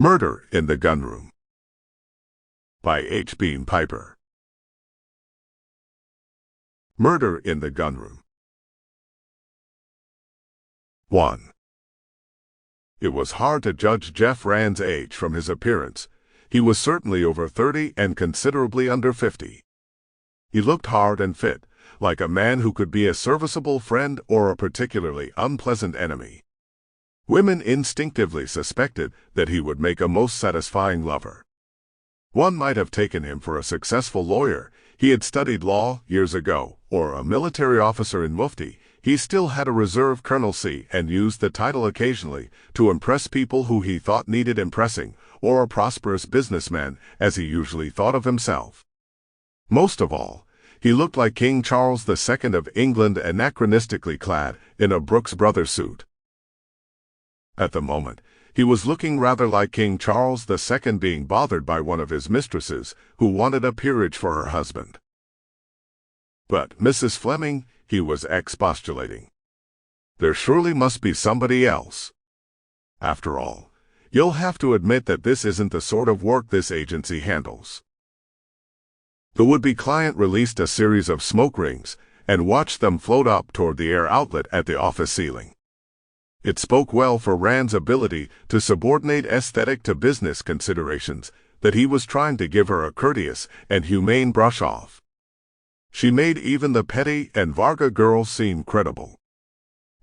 Murder in the Gunroom by H. Beam Piper. Murder in the Gunroom. 1. It was hard to judge Jeff Rand's age from his appearance. He was certainly over 30 and considerably under 50. He looked hard and fit, like a man who could be a serviceable friend or a particularly unpleasant enemy. Women instinctively suspected that he would make a most satisfying lover. One might have taken him for a successful lawyer. He had studied law years ago, or a military officer in Mufti. He still had a reserve colonelcy and used the title occasionally to impress people who he thought needed impressing, or a prosperous businessman, as he usually thought of himself. Most of all, he looked like King Charles II of England, anachronistically clad in a Brooks Brothers suit. At the moment, he was looking rather like King Charles II being bothered by one of his mistresses who wanted a peerage for her husband. "But, Mrs. Fleming," he was expostulating, "there surely must be somebody else. After all, you'll have to admit that this isn't the sort of work this agency handles." The would-be client released a series of smoke rings and watched them float up toward the air outlet at the office ceiling. It spoke well for Rand's ability to subordinate aesthetic to business considerations that he was trying to give her a courteous and humane brush-off. She made even the Petty and Varga girls seem credible.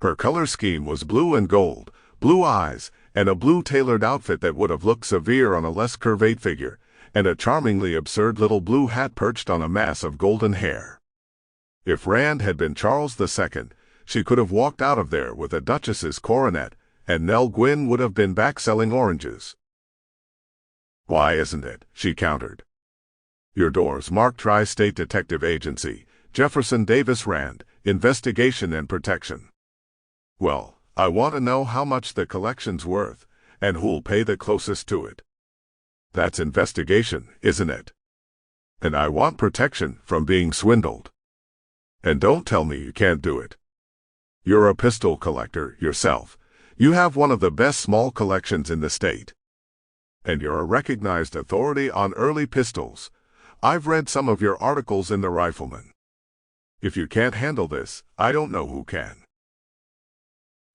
Her color scheme was blue and gold, blue eyes, and a blue tailored outfit that would have looked severe on a less curvate figure, and a charmingly absurd little blue hat perched on a mass of golden hair. If Rand had been Charles II, she could have walked out of there with a duchess's coronet, and Nell Gwynn would have been back selling oranges. "Why isn't it?" she countered. "Your door's marked Tri-State Detective Agency, Jefferson Davis Rand, Investigation and Protection." "Well, I want to know how much the collection's worth, and who'll pay the closest to it." "That's investigation, isn't it? And I want protection from being swindled. And don't tell me you can't do it. You're a pistol collector yourself. You have one of the best small collections in the state. And you're a recognized authority on early pistols. I've read some of your articles in the Rifleman. If you can't handle this, I don't know who can."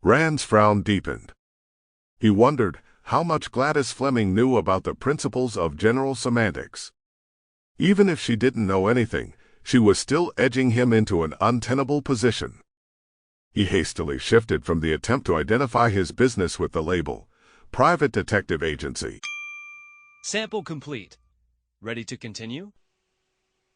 Rand's frown deepened. He wondered how much Gladys Fleming knew about the principles of general semantics. Even if she didn't know anything, she was still edging him into an untenable position. He hastily shifted from the attempt to identify his business with the label, Private Detective Agency. Sample complete. Ready to continue?